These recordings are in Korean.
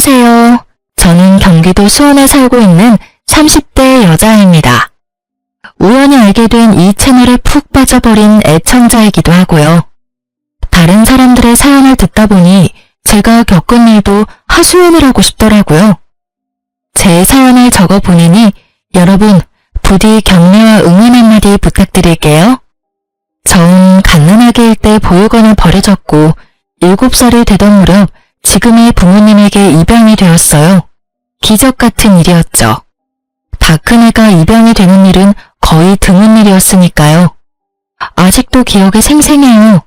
안녕하세요. 저는 경기도 수원에 살고 있는 30대 여자입니다. 우연히 알게 된 이 채널에 푹 빠져버린 애청자이기도 하고요. 다른 사람들의 사연을 듣다 보니 제가 겪은 일도 하소연을 하고 싶더라고요. 제 사연을 적어 보내니 여러분 부디 격려와 응원 한마디 부탁드릴게요. 전 갓난아기일 때 보육원에 버려졌고 7살이 되던 무렵 지금의 부모님에게 입양이 되었어요. 기적 같은 일이었죠. 다 큰 애가 입양이 되는 일은 거의 드문 일이었으니까요. 아직도 기억이 생생해요.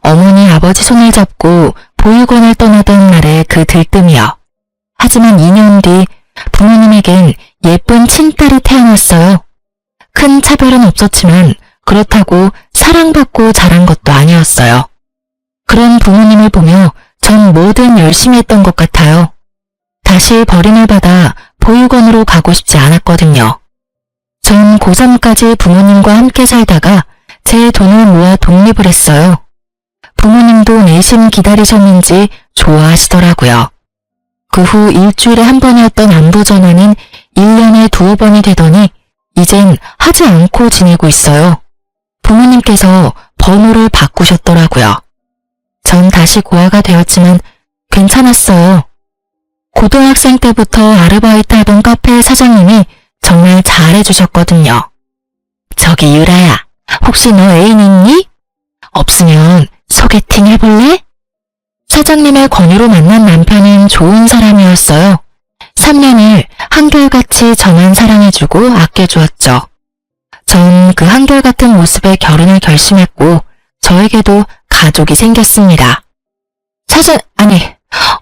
어머니 아버지 손을 잡고 보육원을 떠나던 날의 그 들뜸이요. 하지만 2년 뒤 부모님에겐 예쁜 친딸이 태어났어요. 큰 차별은 없었지만 그렇다고 사랑받고 자란 것도 아니었어요. 그런 부모님을 보며 전 뭐든 열심히 했던 것 같아요. 다시 버림을 받아 보육원으로 가고 싶지 않았거든요. 전 고3까지 부모님과 함께 살다가 제 돈을 모아 독립을 했어요. 부모님도 내심 기다리셨는지 좋아하시더라고요. 그 후 일주일에 한 번이었던 안부 전화는 1년에 2번이 되더니 이젠 하지 않고 지내고 있어요. 부모님께서 번호를 바꾸셨더라고요. 전 다시 고아가 되었지만 괜찮았어요. 고등학생 때부터 아르바이트 하던 카페 사장님이 정말 잘해주셨거든요. 저기 유라야, 혹시 너 애인 있니? 없으면 소개팅 해볼래? 사장님의 권유로 만난 남편은 좋은 사람이었어요. 3년을 한결같이 저만 사랑해주고 아껴주었죠. 전 그 한결같은 모습에 결혼을 결심했고 저에게도 가족이 생겼습니다.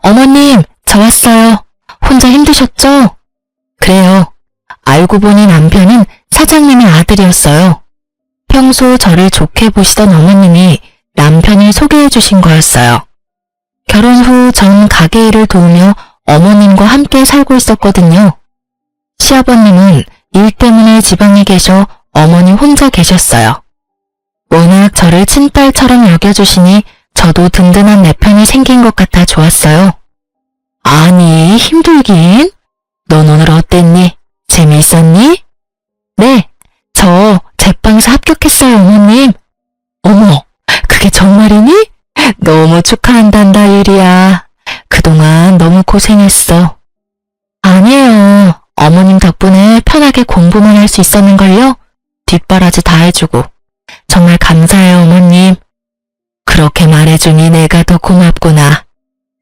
어머님, 저 왔어요. 혼자 힘드셨죠? 그래요. 알고 보니 남편은 사장님의 아들이었어요. 평소 저를 좋게 보시던 어머님이 남편을 소개해 주신 거였어요. 결혼 후 전 가게 일을 도우며 어머님과 함께 살고 있었거든요. 시아버님은 일 때문에 지방에 계셔 어머니 혼자 계셨어요. 워낙 저를 친딸처럼 여겨주시니 저도 든든한 내 편이 생긴 것 같아 좋았어요. 아니, 힘들긴? 넌 오늘 어땠니? 재미있었니? 네, 저 제빵사 합격했어요, 어머님. 어머, 그게 정말이니? 너무 축하한단다, 유리야. 그동안 너무 고생했어. 아니에요. 어머님 덕분에 편하게 공부만 할 수 있었는걸요? 뒷바라지 다 해주고. 정말 감사해요, 어머님. 그렇게 말해주니 내가 더 고맙구나.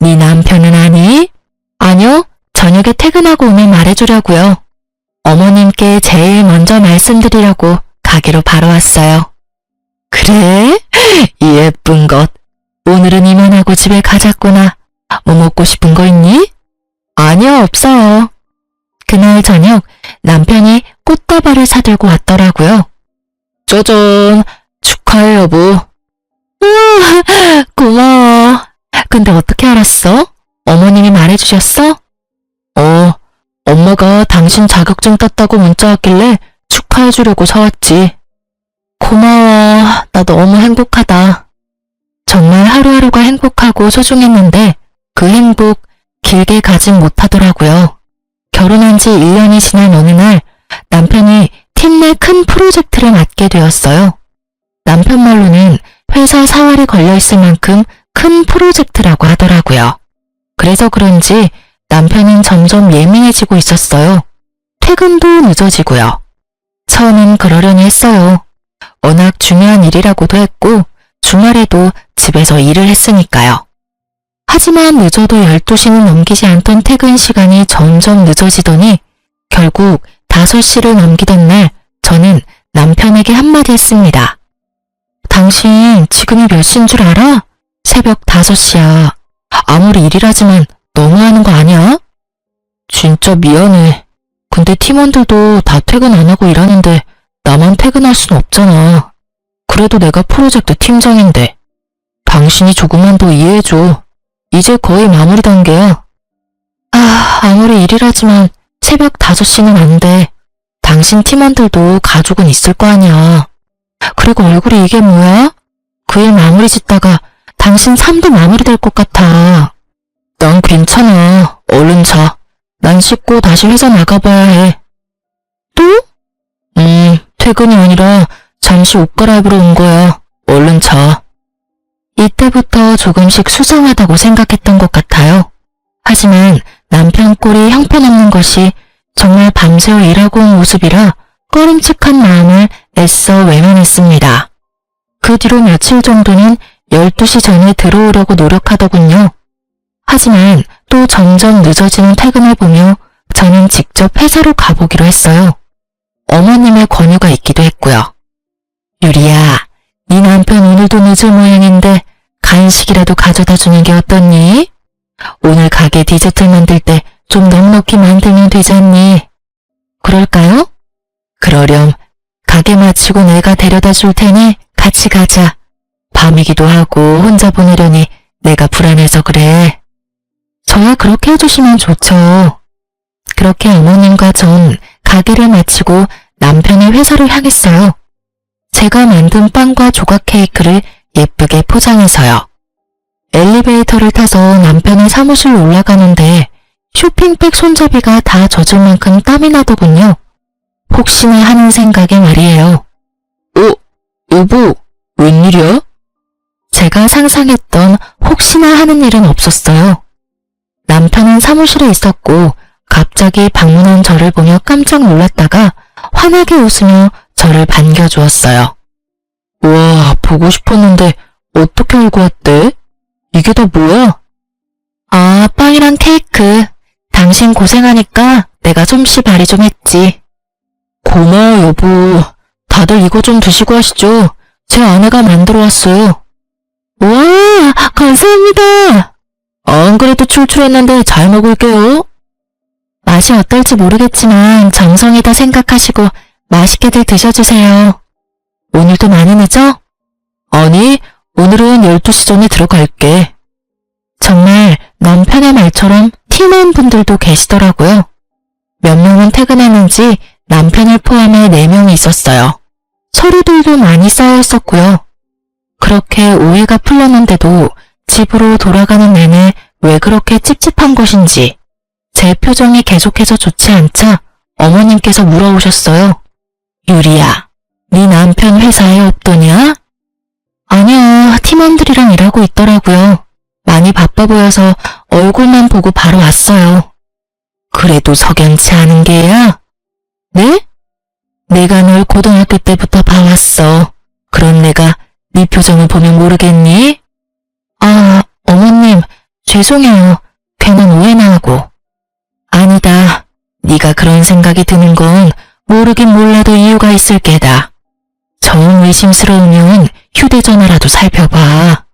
네 남편은 아니? 아니요, 저녁에 퇴근하고 오면 말해주려고요. 어머님께 제일 먼저 말씀드리려고 가게로 바로 왔어요. 그래? 이 예쁜 것. 오늘은 이만하고 집에 가자꾸나. 뭐 먹고 싶은 거 있니? 아니요, 없어요. 그날 저녁 남편이 꽃다발을 사들고 왔더라고요. 짜잔, 축하해 여보. 우와, 고마워. 근데 어떻게 알았어? 어머님이 말해주셨어? 엄마가 당신 자격증 땄다고 문자 왔길래 축하해주려고 사왔지. 고마워. 나 너무 행복하다. 정말 하루하루가 행복하고 소중했는데 그 행복 길게 가진 못하더라고요. 결혼한 지 1년이 지난 어느 날 남편이 팀 내 큰 프로젝트를 맡게 되었어요. 남편 말로는 회사 사활이 걸려있을 만큼 큰 프로젝트라고 하더라고요. 그래서 그런지 남편은 점점 예민해지고 있었어요. 퇴근도 늦어지고요. 처음엔 그러려니 했어요. 워낙 중요한 일이라고도 했고 주말에도 집에서 일을 했으니까요. 하지만 늦어도 12시는 넘기지 않던 퇴근 시간이 점점 늦어지더니 결국 5시를 넘기던 날 저는 남편에게 한마디 했습니다. 당신 지금이 몇 시인 줄 알아? 새벽 5시야. 아무리 일이라지만 너무하는 거 아니야? 진짜 미안해. 근데 팀원들도 다 퇴근 안 하고 일하는데 나만 퇴근할 순 없잖아. 그래도 내가 프로젝트 팀장인데. 당신이 조금만 더 이해해줘. 이제 거의 마무리 단계야. 아무리 일이라지만 새벽 5시는 안 돼. 당신 팀원들도 가족은 있을 거 아니야. 그리고 얼굴이 이게 뭐야? 그 일 마무리 짓다가 당신 삶도 마무리될 것 같아. 난 괜찮아. 얼른 안 씻고 다시 회사 나가봐야 해. 또? 퇴근이 아니라 잠시 옷 갈아입으러 온 거야. 얼른 자. 이때부터 조금씩 수상하다고 생각했던 것 같아요. 하지만 남편 꼴이 형편없는 것이 정말 밤새워 일하고 온 모습이라 꺼림칙한 마음을 애써 외면했습니다. 그 뒤로 며칠 정도는 12시 전에 들어오려고 노력하더군요. 하지만 또 점점 늦어지는 퇴근을 보며 저는 직접 회사로 가보기로 했어요. 어머님의 권유가 있기도 했고요. 유리야, 네 남편 오늘도 늦을 모양인데 간식이라도 가져다 주는 게 어떻니? 오늘 가게 디저트 만들 때 좀 넉넉히 만들면 되지 않니? 그럴까요? 그러렴. 가게 마치고 내가 데려다 줄 테니 같이 가자. 밤이기도 하고 혼자 보내려니 내가 불안해서 그래. 저야 그렇게 해주시면 좋죠. 그렇게 어머님과 전 가게를 마치고 남편의 회사를 향했어요. 제가 만든 빵과 조각 케이크를 예쁘게 포장해서요. 엘리베이터를 타서 남편의 사무실로 올라가는데 쇼핑백 손잡이가 다 젖을 만큼 땀이 나더군요. 혹시나 하는 생각에 말이에요. 여보, 웬일이야? 제가 상상했던 혹시나 하는 일은 없었어요. 남편은 사무실에 있었고 갑자기 방문한 저를 보며 깜짝 놀랐다가 환하게 웃으며 저를 반겨주었어요. 와, 보고 싶었는데 어떻게 알고 왔대? 이게 다 뭐야? 아, 빵이랑 케이크. 당신 고생하니까 내가 솜씨 발휘 좀 했지. 고마워, 여보. 다들 이거 좀 드시고 하시죠. 제 아내가 만들어 왔어요. 와, 감사합니다. 안 그래도 출출했는데 잘 먹을게요. 맛이 어떨지 모르겠지만 정성이다 생각하시고 맛있게들 드셔주세요. 오늘도 많이 늦어? 아니, 오늘은 12시 전에 들어갈게. 정말 남편의 말처럼 팀원분들도 계시더라고요. 몇 명은 퇴근했는지 남편을 포함해 4명이 있었어요. 서류들도 많이 쌓여 있었고요. 그렇게 오해가 풀렸는데도 집으로 돌아가는 내내 왜 그렇게 찝찝한 것인지 제 표정이 계속해서 좋지 않자 어머님께서 물어오셨어요. 유리야, 네 남편 회사에 없더냐? 아니요, 팀원들이랑 일하고 있더라고요. 많이 바빠 보여서 얼굴만 보고 바로 왔어요. 그래도 석연치 않은 게야? 네? 내가 널 고등학교 때부터 봐왔어. 그런 내가 네 표정을 보면 모르겠니? 아, 어머님, 죄송해요. 괜한 오해나 하고. 아니다. 네가 그런 생각이 드는 건 모르긴 몰라도 이유가 있을 게다. 정 의심스러우면 휴대전화라도 살펴봐.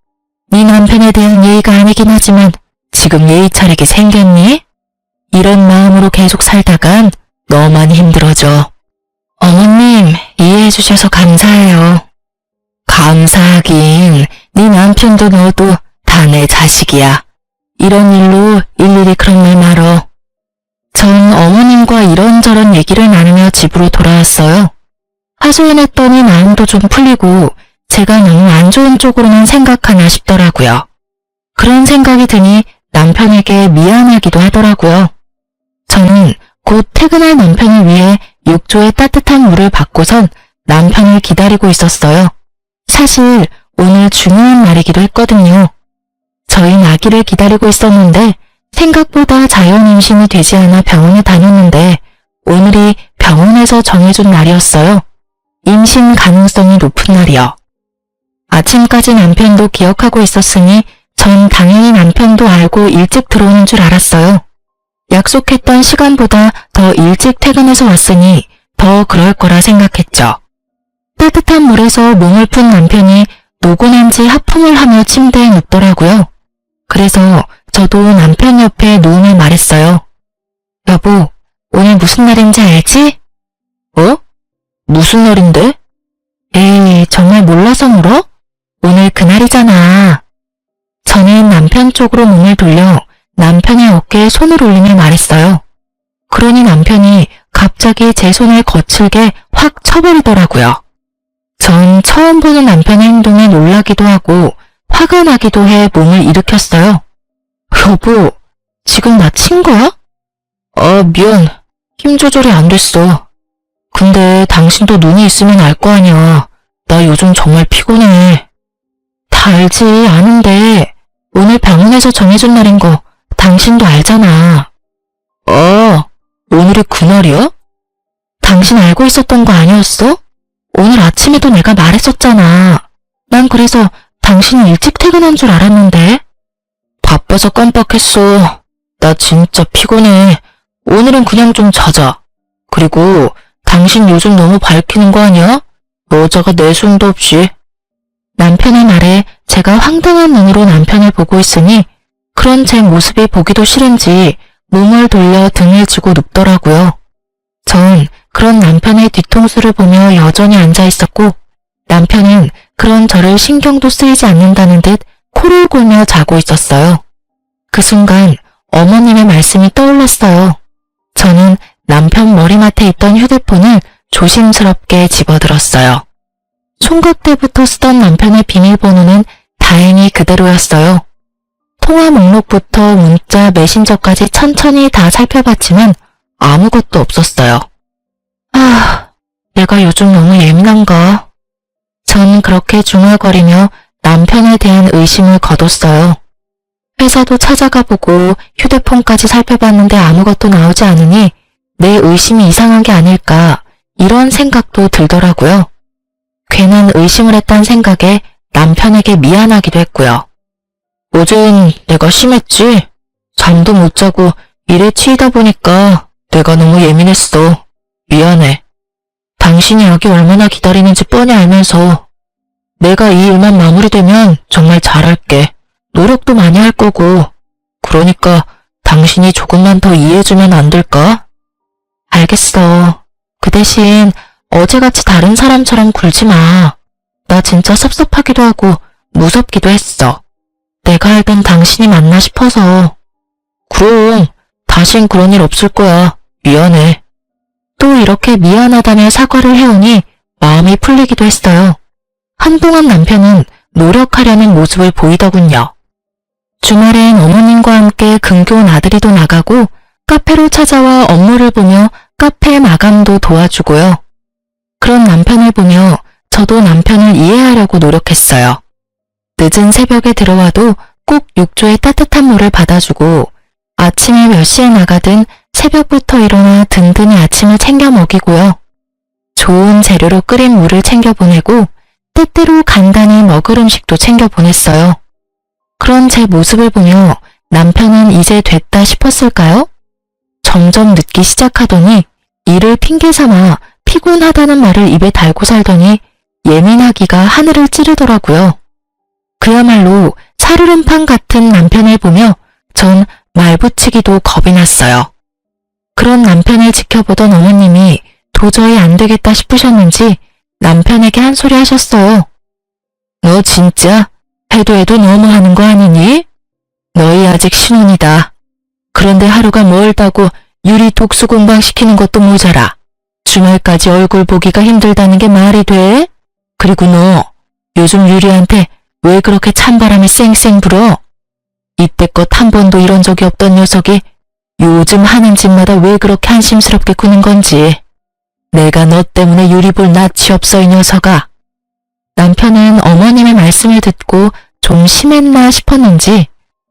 네 남편에 대한 예의가 아니긴 하지만 지금 예의 차리게 생겼니? 이런 마음으로 계속 살다간 너만 힘들어져. 어머님, 이해해 주셔서 감사해요. 감사하긴, 네 남편도 너도 다 내 자식이야. 이런 일로 일일이 그런 말 말어. 전 어머님과 이런저런 얘기를 나누며 집으로 돌아왔어요. 하소연했더니 마음도 좀 풀리고 제가 너무 안 좋은 쪽으로만 생각하나 싶더라고요. 그런 생각이 드니 남편에게 미안하기도 하더라고요. 저는 곧 퇴근할 남편을 위해 욕조에 따뜻한 물을 받고선 남편을 기다리고 있었어요. 사실 오늘 중요한 날이기도 했거든요. 저희 아기를 기다리고 있었는데 생각보다 자연 임신이 되지 않아 병원에 다녔는데 오늘이 병원에서 정해준 날이었어요. 임신 가능성이 높은 날이요. 아침까지 남편도 기억하고 있었으니 전 당연히 남편도 알고 일찍 들어오는 줄 알았어요. 약속했던 시간보다 더 일찍 퇴근해서 왔으니 더 그럴 거라 생각했죠. 따뜻한 물에서 몸을 푼 남편이 노곤한 지 하품을 하며 침대에 눕더라고요. 그래서 저도 남편 옆에 누우며 말했어요. 여보, 오늘 무슨 날인지 알지? 어? 무슨 날인데? 에이, 정말 몰라서 물어? 오늘 그날이잖아. 저는 남편 쪽으로 몸을 돌려 남편의 어깨에 손을 올리며 말했어요. 그러니 남편이 갑자기 제 손을 거칠게 확 쳐버리더라고요. 전 처음 보는 남편의 행동에 놀라기도 하고 화가 나기도 해 몸을 일으켰어요. 여보, 지금 나 친 거야? 미안. 힘 조절이 안 됐어. 근데 당신도 눈이 있으면 알 거 아니야. 나 요즘 정말 피곤해. 다 알지, 아는데 오늘 병원에서 정해준 날인 거 당신도 알잖아. 오늘이 그날이야? 당신 알고 있었던 거 아니었어? 오늘 아침에도 내가 말했었잖아. 난 그래서 당신이 일찍 퇴근한 줄 알았는데. 바빠서 깜빡했어. 나 진짜 피곤해. 오늘은 그냥 좀 자자. 그리고 당신 요즘 너무 밝히는 거 아니야? 여자가 내숭도 없이. 남편의 말에 제가 황당한 눈으로 남편을 보고 있으니 그런 제 모습이 보기도 싫은지 몸을 돌려 등을 쥐고 눕더라고요. 전 그런 남편의 뒤통수를 보며 여전히 앉아 있었고 남편은 그런 저를 신경도 쓰이지 않는다는 듯 코를 골며 자고 있었어요. 그 순간 어머님의 말씀이 떠올랐어요. 저는 남편 머리맡에 있던 휴대폰을 조심스럽게 집어들었어요. 총각 때부터 쓰던 남편의 비밀번호는 다행히 그대로였어요. 통화 목록부터 문자, 메신저까지 천천히 다 살펴봤지만 아무것도 없었어요. 내가 요즘 너무 예민한가? 전 그렇게 중얼거리며 남편에 대한 의심을 거뒀어요. 회사도 찾아가 보고 휴대폰까지 살펴봤는데 아무것도 나오지 않으니 내 의심이 이상한 게 아닐까 이런 생각도 들더라고요. 괜한 의심을 했다는 생각에 남편에게 미안하기도 했고요. 어젠 내가 심했지? 잠도 못 자고 일에 치이다 보니까 내가 너무 예민했어. 미안해. 당신이 여기 얼마나 기다리는지 뻔히 알면서 내가 이 일만 마무리되면 정말 잘할게. 노력도 많이 할 거고. 그러니까 당신이 조금만 더 이해해주면 안 될까? 알겠어. 그 대신 어제같이 다른 사람처럼 굴지 마. 나 진짜 섭섭하기도 하고 무섭기도 했어. 내가 알던 당신이 맞나 싶어서. 그럼 다신 그런 일 없을 거야. 미안해. 또 이렇게 미안하다며 사과를 해오니 마음이 풀리기도 했어요. 한동안 남편은 노력하려는 모습을 보이더군요. 주말엔 어머님과 함께 근교온 아들이도 나가고 카페로 찾아와 업무를 보며 카페 마감도 도와주고요. 그런 남편을 보며 저도 남편을 이해하려고 노력했어요. 늦은 새벽에 들어와도 꼭 욕조에 따뜻한 물을 받아주고 아침에 몇 시에 나가든 새벽부터 일어나 든든히 아침을 챙겨 먹이고요. 좋은 재료로 끓인 물을 챙겨 보내고 때때로 간단히 먹을 음식도 챙겨 보냈어요. 그런 제 모습을 보며 남편은 이제 됐다 싶었을까요? 점점 늦기 시작하더니 일을 핑계 삼아 피곤하다는 말을 입에 달고 살더니 예민하기가 하늘을 찌르더라고요. 그야말로 살얼음판 같은 남편을 보며 전 말붙이기도 겁이 났어요. 그런 남편을 지켜보던 어머님이 도저히 안 되겠다 싶으셨는지 남편에게 한 소리 하셨어요. 너 진짜 해도 너무하는 거 아니니? 너희 아직 신혼이다. 그런데 하루가 멀다고 유리 독수 공방 시키는 것도 모자라. 주말까지 얼굴 보기가 힘들다는 게 말이 돼? 그리고 너 요즘 유리한테 왜 그렇게 찬바람이 쌩쌩 불어? 이때껏 한 번도 이런 적이 없던 녀석이 요즘 하는 짓마다 왜 그렇게 한심스럽게 구는 건지. 내가 너 때문에 유리 볼 낯이 없어 이 녀석아. 남편은 어머님의 말씀을 듣고 좀 심했나 싶었는지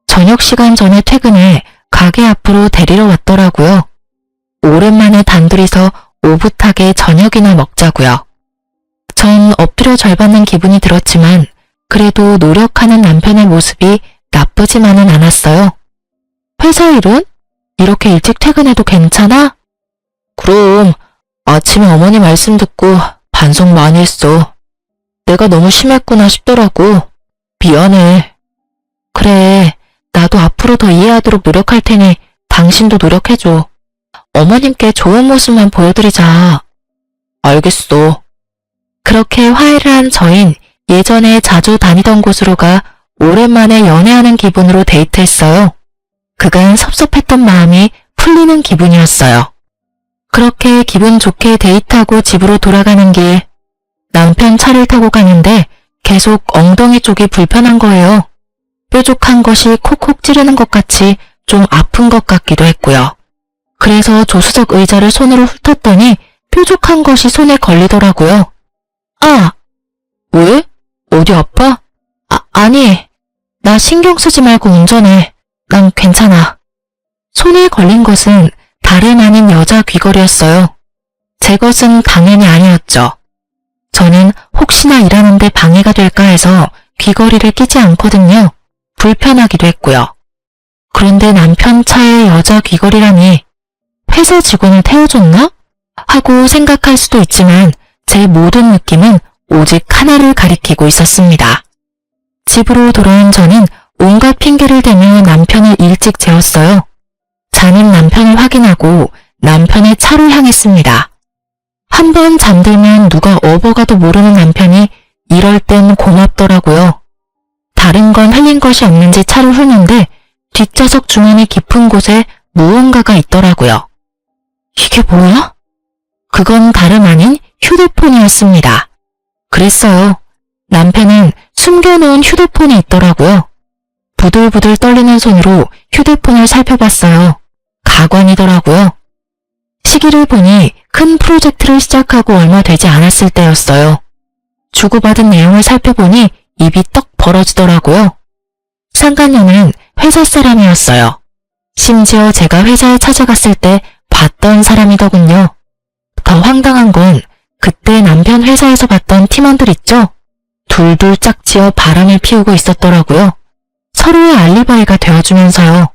저녁 시간 전에 퇴근해 가게 앞으로 데리러 왔더라고요. 오랜만에 단둘이서 오붓하게 저녁이나 먹자고요. 전 엎드려 절받는 기분이 들었지만 그래도 노력하는 남편의 모습이 나쁘지만은 않았어요. 회사 일은? 이렇게 일찍 퇴근해도 괜찮아? 그럼 아침에 어머니 말씀 듣고 반성 많이 했어. 내가 너무 심했구나 싶더라고. 미안해. 그래, 나도 앞으로 더 이해하도록 노력할 테니 당신도 노력해줘. 어머님께 좋은 모습만 보여드리자. 알겠어. 그렇게 화해를 한 저흰 예전에 자주 다니던 곳으로 가 오랜만에 연애하는 기분으로 데이트했어요. 그간 섭섭했던 마음이 풀리는 기분이었어요. 그렇게 기분 좋게 데이트하고 집으로 돌아가는 길, 남편 차를 타고 가는데 계속 엉덩이 쪽이 불편한 거예요. 뾰족한 것이 콕콕 찌르는 것 같이 좀 아픈 것 같기도 했고요. 그래서 조수석 의자를 손으로 훑었더니 뾰족한 것이 손에 걸리더라고요. 아! 왜? 어디 아파? 아니, 나 신경 쓰지 말고 운전해. 난 괜찮아. 손에 걸린 것은 다름 아닌 여자 귀걸이였어요. 제 것은 당연히 아니었죠. 저는 혹시나 일하는데 방해가 될까 해서 귀걸이를 끼지 않거든요. 불편하기도 했고요. 그런데 남편 차에 여자 귀걸이라니 회사 직원을 태워줬나? 하고 생각할 수도 있지만 제 모든 느낌은 오직 하나를 가리키고 있었습니다. 집으로 돌아온 저는 온갖 핑계를 대며 남편을 일찍 재웠어요. 자는 남편을 확인하고 남편의 차로 향했습니다. 한 번 잠들면 누가 업어가도 모르는 남편이 이럴 땐 고맙더라고요. 다른 건 흘린 것이 없는지 차를 훑는데 뒷좌석 주머니 깊은 곳에 무언가가 있더라고요. 이게 뭐야? 그건 다름 아닌 휴대폰이었습니다. 그랬어요. 남편은 숨겨놓은 휴대폰이 있더라고요. 부들부들 떨리는 손으로 휴대폰을 살펴봤어요. 가관이더라고요. 시기를 보니 큰 프로젝트를 시작하고 얼마 되지 않았을 때였어요. 주고받은 내용을 살펴보니 입이 떡 벌어지더라고요. 상간녀는 회사 사람이었어요. 심지어 제가 회사에 찾아갔을 때 봤던 사람이더군요. 더 황당한 건 그때 남편 회사에서 봤던 팀원들 있죠? 둘둘 짝지어 바람을 피우고 있었더라고요. 서로의 알리바이가 되어주면서요.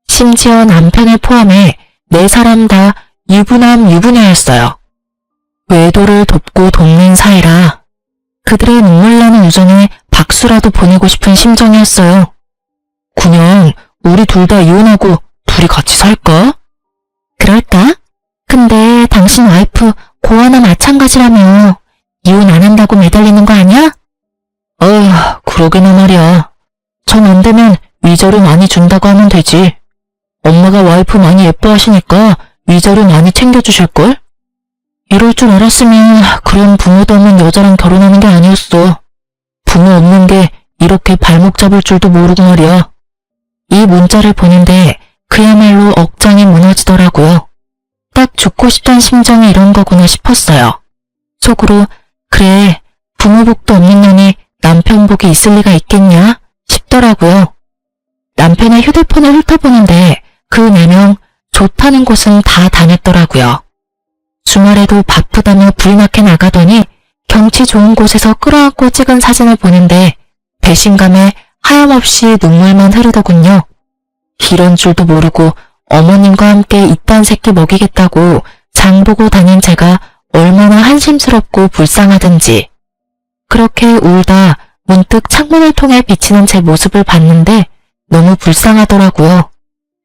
심지어 남편을 포함해 4사람 다 유부남 유부녀였어요. 외도를 돕고 돕는 사이라 그들의 눈물나는 우정에 박수라도 보내고 싶은 심정이었어요. 그냥 우리 둘 다 이혼하고 둘이 같이 살까? 그럴까? 근데 당신 와이프 고아나 마찬가지라며 이혼 안 한다고 매달리는 거 아니야? 그러게나 말이야. 정 안 되면 위자료 많이 준다고 하면 되지. 엄마가 와이프 많이 예뻐하시니까 위자료 많이 챙겨주실걸? 이럴 줄 알았으면 그런 부모도 없는 여자랑 결혼하는 게 아니었어. 부모 없는 게 이렇게 발목 잡을 줄도 모르고 말이야. 이 문자를 보는데 그야말로 억장이 무너지더라고요. 딱 죽고 싶던 심정이 이런 거구나 싶었어요. 속으로 그래 부모 복도 없는 년이 남편 복이 있을 리가 있겠냐 싶더라고요. 남편의 휴대폰을 훑어보는데 그 4명 좋다는 곳은 다 다녔더라고요. 주말에도 바쁘다며 불나게 나가더니 경치 좋은 곳에서 끌어안고 찍은 사진을 보는데 배신감에 하염없이 눈물만 흐르더군요. 이런 줄도 모르고 어머님과 함께 이딴 새끼 먹이겠다고 장보고 다닌 제가 얼마나 한심스럽고 불쌍하든지. 그렇게 울다 문득 창문을 통해 비치는 제 모습을 봤는데 너무 불쌍하더라고요.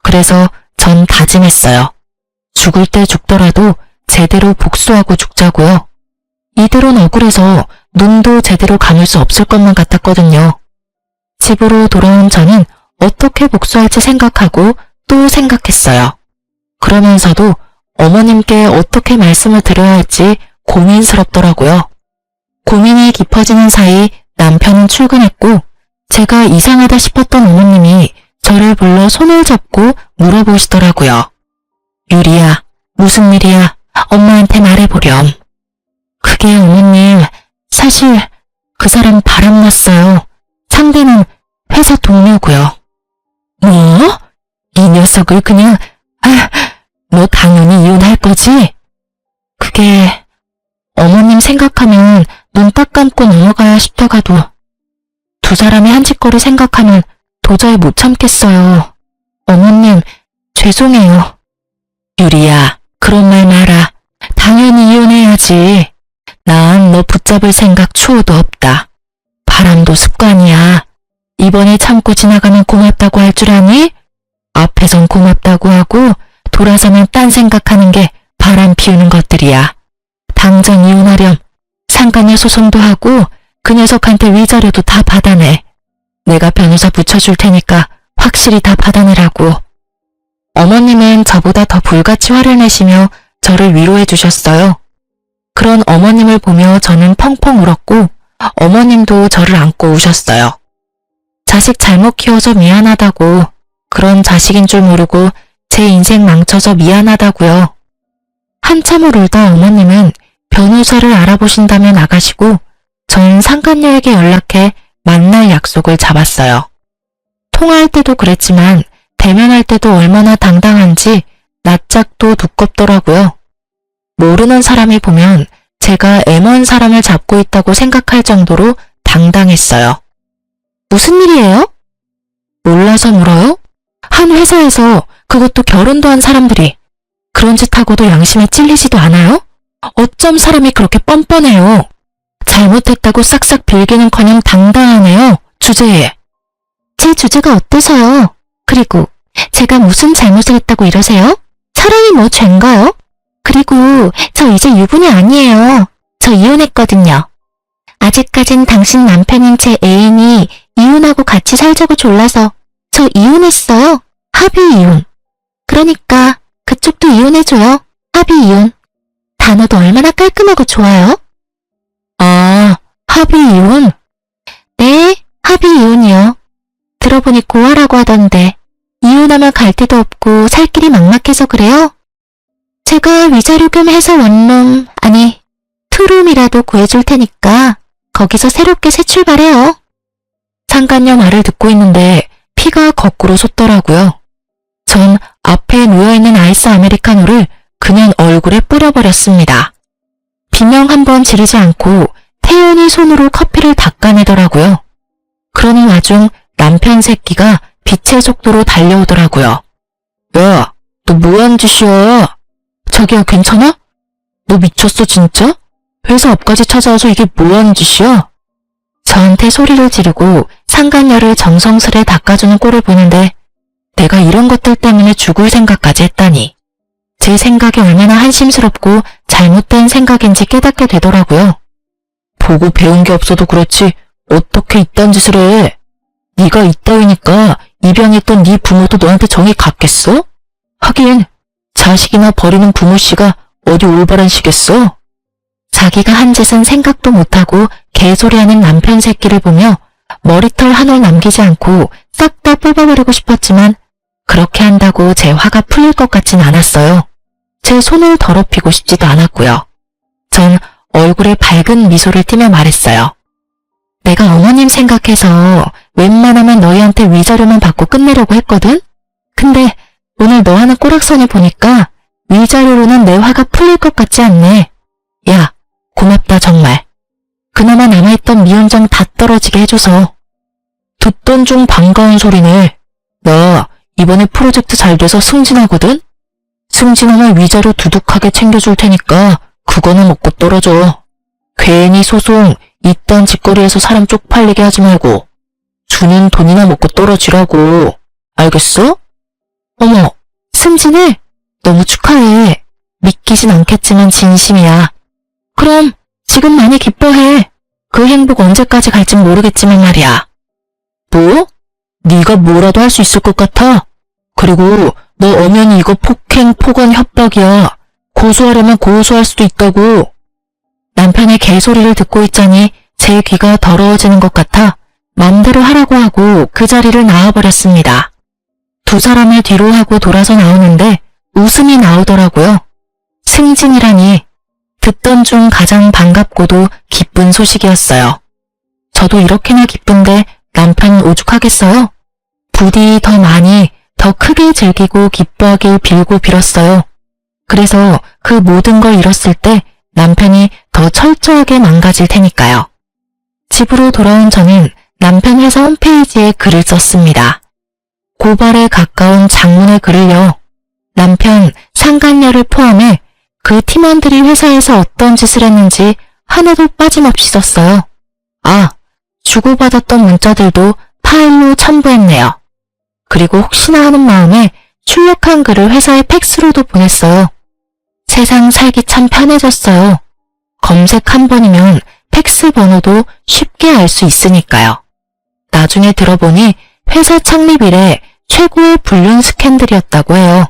그래서 전 다짐했어요. 죽을 때 죽더라도 제대로 복수하고 죽자고요. 이대로는 억울해서 눈도 제대로 감을 수 없을 것만 같았거든요. 집으로 돌아온 저는 어떻게 복수할지 생각하고 또 생각했어요. 그러면서도 어머님께 어떻게 말씀을 드려야 할지 고민스럽더라고요. 고민이 깊어지는 사이 남편은 출근했고 제가 이상하다 싶었던 어머님이 저를 불러 손을 잡고 물어보시더라고요. 유리야, 무슨 일이야? 엄마한테 말해보렴. 그게 어머님, 사실 그 사람 바람났어요. 상대는 회사 동료고요. 뭐? 이 녀석을 그냥, 너 당연히 이혼할 거지? 그게 어머님 생각하면 눈 딱 감고 넘어가야 싶다가도 두 사람의 한 짓거리 생각하면 도저히 못 참겠어요. 어머님, 죄송해요. 유리야, 그런 말 마라. 당연히 이혼해야지. 난 너 붙잡을 생각 추호도 없다. 바람도 습관이야. 이번에 참고 지나가면 고맙다고 할 줄 아니? 앞에선 고맙다고 하고 돌아서면 딴 생각하는 게 바람 피우는 것들이야. 당장 이혼하렴. 상간녀 소송도 하고 그 녀석한테 위자료도 다 받아내. 내가 변호사 붙여줄 테니까 확실히 다 받아내라고. 어머님은 저보다 더 불같이 화를 내시며 저를 위로해 주셨어요. 그런 어머님을 보며 저는 펑펑 울었고 어머님도 저를 안고 우셨어요. 자식 잘못 키워서 미안하다고, 그런 자식인 줄 모르고 제 인생 망쳐서 미안하다고요. 한참을 울다 어머님은 변호사를 알아보신다며 나가시고 전 상간녀에게 연락해 만날 약속을 잡았어요. 통화할 때도 그랬지만 대면할 때도 얼마나 당당한지 낯짝도 두껍더라고요. 모르는 사람이 보면 제가 M1 사람을 잡고 있다고 생각할 정도로 당당했어요. 무슨 일이에요? 몰라서 물어요? 한 회사에서 그것도 결혼도 한 사람들이 그런 짓 하고도 양심에 찔리지도 않아요? 어쩜 사람이 그렇게 뻔뻔해요. 잘못했다고 싹싹 빌기는커녕 당당하네요. 주제에. 제 주제가 어때서요? 그리고 제가 무슨 잘못을 했다고 이러세요? 사람이 뭐 죄인가요? 그리고 저 이제 유부녀 아니에요. 저 이혼했거든요. 아직까진 당신 남편인 제 애인이 이혼하고 같이 살자고 졸라서 저 이혼했어요. 합의 이혼. 그러니까 그쪽도 이혼해줘요. 합의 이혼. 단어도 얼마나 깔끔하고 좋아요. 아, 합의 이혼? 네, 합의 이혼이요. 들어보니 고아라고 하던데 이혼하면 갈 데도 없고 살 길이 막막해서 그래요? 제가 위자료 겸 해서 원룸, 아니 투룸이라도 구해줄 테니까 거기서 새롭게 새 출발해요. 상간녀 말을 듣고 있는데 피가 거꾸로 솟더라고요. 전 앞에 놓여있는 아이스 아메리카노를 그냥 얼굴에 뿌려버렸습니다. 비명 한번 지르지 않고 태연히 손으로 커피를 닦아내더라고요. 그러는 와중 남편 새끼가 빛의 속도로 달려오더라고요. 야, 너 뭐하는 짓이야? 자기야 괜찮아? 너 미쳤어 진짜? 회사 앞까지 찾아와서 이게 뭐하는 짓이야? 저한테 소리를 지르고 상간녀를 정성스레 닦아주는 꼴을 보는데 내가 이런 것들 때문에 죽을 생각까지 했다니. 제 생각이 얼마나 한심스럽고 잘못된 생각인지 깨닫게 되더라고요. 보고 배운 게 없어도 그렇지 어떻게 이딴 짓을 해? 네가 이따위니까 입양했던 네 부모도 너한테 정이 갔겠어? 하긴 자식이나 버리는 부모씨가 어디 올바른 시겠어? 자기가 한 짓은 생각도 못하고 개소리하는 남편 새끼를 보며 머리털 한 올 남기지 않고 싹 다 뽑아버리고 싶었지만 그렇게 한다고 제 화가 풀릴 것 같진 않았어요. 제 손을 더럽히고 싶지도 않았고요. 전 얼굴에 밝은 미소를 띠며 말했어요. 내가 어머님 생각해서 웬만하면 너희한테 위자료만 받고 끝내려고 했거든? 근데 오늘 너 하는 꼬락서니 보니까 위자료로는 내 화가 풀릴 것 같지 않네. 야, 고맙다 정말. 그나마 남아있던 미운정 다 떨어지게 해줘서. 듣던 중 반가운 소리네. 나 이번에 프로젝트 잘 돼서 승진하거든? 승진하면 위자료 두둑하게 챙겨줄 테니까 그거는 먹고 떨어져. 괜히 소송 이딴 짓거리에서 사람 쪽팔리게 하지 말고 주는 돈이나 먹고 떨어지라고. 알겠어? 어머, 승진해? 너무 축하해. 믿기진 않겠지만 진심이야. 그럼 지금 많이 기뻐해. 그 행복 언제까지 갈진 모르겠지만 말이야. 뭐? 네가 뭐라도 할 수 있을 것 같아? 그리고 너 엄연히 이거 폭행, 폭언, 협박이야. 고소하려면 고소할 수도 있다고. 남편의 개소리를 듣고 있자니 제 귀가 더러워지는 것 같아 맘대로 하라고 하고 그 자리를 나와버렸습니다. 두 사람을 뒤로 하고 돌아서 나오는데 웃음이 나오더라고요. 승진이라니. 듣던 중 가장 반갑고도 기쁜 소식이었어요. 저도 이렇게나 기쁜데 남편 오죽하겠어요? 부디 더 많이, 더 크게 즐기고 기뻐하길 빌고 빌었어요. 그래서 그 모든 걸 잃었을 때 남편이 더 철저하게 망가질 테니까요. 집으로 돌아온 저는 남편 회사 홈페이지에 글을 썼습니다. 고발에 가까운 장문의 글을요. 남편, 상간녀를 포함해 그 팀원들이 회사에서 어떤 짓을 했는지 하나도 빠짐없이 썼어요. 아, 주고받았던 문자들도 파일로 첨부했네요. 그리고 혹시나 하는 마음에 출력한 글을 회사에 팩스로도 보냈어요. 세상 살기 참 편해졌어요. 검색 한 번이면 팩스 번호도 쉽게 알 수 있으니까요. 나중에 들어보니 회사 창립 이래 최고의 불륜 스캔들이었다고 해요.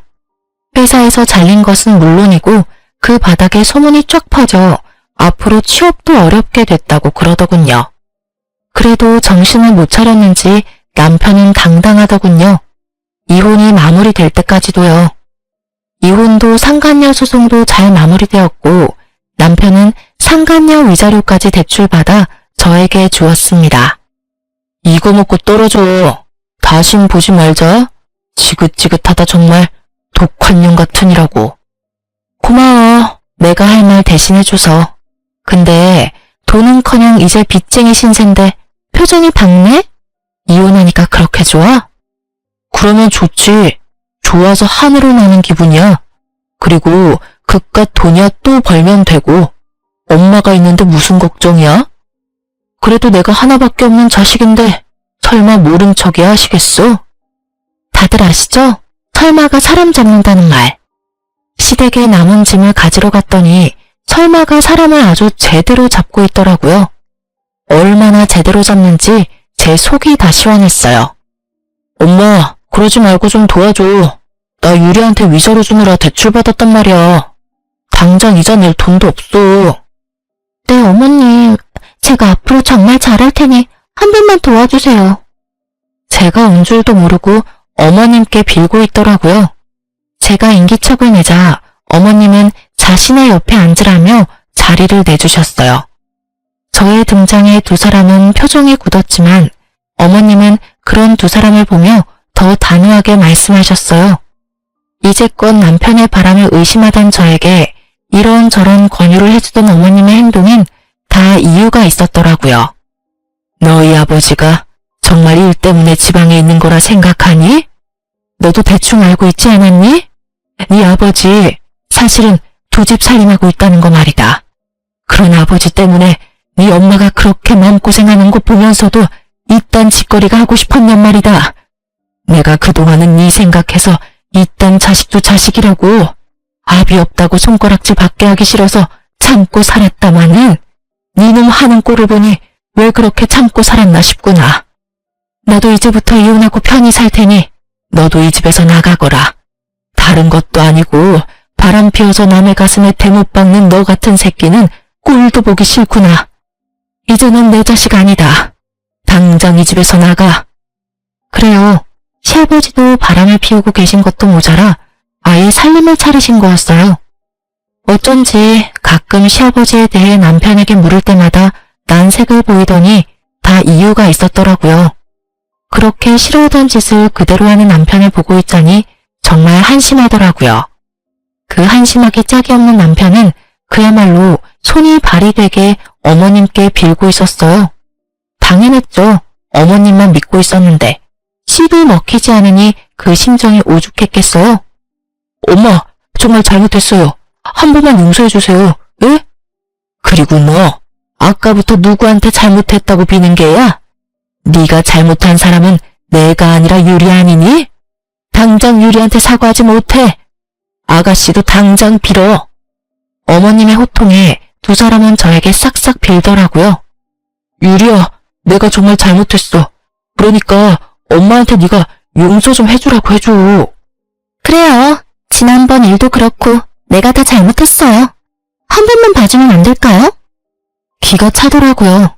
회사에서 잘린 것은 물론이고 그 바닥에 소문이 쫙 퍼져 앞으로 취업도 어렵게 됐다고 그러더군요. 그래도 정신을 못 차렸는지 남편은 당당하더군요. 이혼이 마무리될 때까지도요. 이혼도 상간녀 소송도 잘 마무리되었고 남편은 상간녀 위자료까지 대출받아 저에게 주었습니다. 이거 먹고 떨어져. 다신 보지 말자. 지긋지긋하다 정말. 독환령 같으니라고. 고마워. 내가 할 말 대신해줘서. 근데 돈은커녕 이제 빚쟁이 신세인데 표정이 밝네? 이혼하니까 그렇게 좋아? 그러면 좋지. 좋아서 하늘을 나는 기분이야. 그리고 그깟 돈이야 또 벌면 되고. 엄마가 있는데 무슨 걱정이야? 그래도 내가 하나밖에 없는 자식인데 설마 모른 척이야 하시겠어? 다들 아시죠? 설마가 사람 잡는다는 말. 시댁에 남은 짐을 가지러 갔더니 설마가 사람을 아주 제대로 잡고 있더라고요. 얼마나 제대로 잡는지 제 속이 다 시원했어요. 엄마, 그러지 말고 좀 도와줘. 나 유리한테 위자료 주느라 대출받았단 말이야. 당장 이자 낼 돈도 없어. 네, 어머님. 제가 앞으로 정말 잘할 테니 한 번만 도와주세요. 제가 온 줄도 모르고 어머님께 빌고 있더라고요. 제가 인기척을 내자 어머님은 자신의 옆에 앉으라며 자리를 내주셨어요. 저의 등장에 두 사람은 표정이 굳었지만 어머님은 그런 두 사람을 보며 더 단호하게 말씀하셨어요. 이제껏 남편의 바람을 의심하던 저에게 이런저런 권유를 해주던 어머님의 행동엔 다 이유가 있었더라고요. 너희 아버지가 정말 일 때문에 지방에 있는 거라 생각하니? 너도 대충 알고 있지 않았니? 네 아버지 사실은 두 집 살림하고 있다는 거 말이다. 그런 아버지 때문에 네 엄마가 그렇게 마음고생하는 거 보면서도 이딴 짓거리가 하고 싶었냔 말이다. 내가 그동안은 네 생각해서 이딴 자식도 자식이라고 압이 없다고 손가락질 받게 하기 싫어서 참고 살았다마는 니놈 하는 꼴을 보니 왜 그렇게 참고 살았나 싶구나. 나도 이제부터 이혼하고 편히 살 테니 너도 이 집에서 나가거라. 다른 것도 아니고 바람 피워서 남의 가슴에 대못 박는 너 같은 새끼는 꼴도 보기 싫구나. 이제는 내 자식 아니다. 당장 이 집에서 나가. 그래요. 시아버지도 바람을 피우고 계신 것도 모자라 아예 살림을 차리신 거였어요. 어쩐지 가끔 시아버지에 대해 남편에게 물을 때마다 난색을 보이더니 다 이유가 있었더라고요. 그렇게 싫어하던 짓을 그대로 하는 남편을 보고 있자니 정말 한심하더라고요. 그 한심하기 짝이 없는 남편은 그야말로 손이 발이 되게 어머님께 빌고 있었어요. 당연했죠. 어머님만 믿고 있었는데 씨도 먹히지 않으니 그 심정이 오죽했겠어요. 엄마, 정말 잘못했어요. 한 번만 용서해주세요. 예? 그리고 너 아까부터 누구한테 잘못했다고 비는 게야? 네가 잘못한 사람은 내가 아니라 유리 아니니? 당장 유리한테 사과하지 못해. 아가씨도 당장 빌어. 어머님의 호통에 두 사람은 저에게 싹싹 빌더라고요. 유리야, 내가 정말 잘못했어. 그러니까 엄마한테 네가 용서 좀 해주라고 해줘. 그래요. 지난번 일도 그렇고 내가 다 잘못했어요. 한 번만 봐주면 안 될까요? 기가 차더라고요.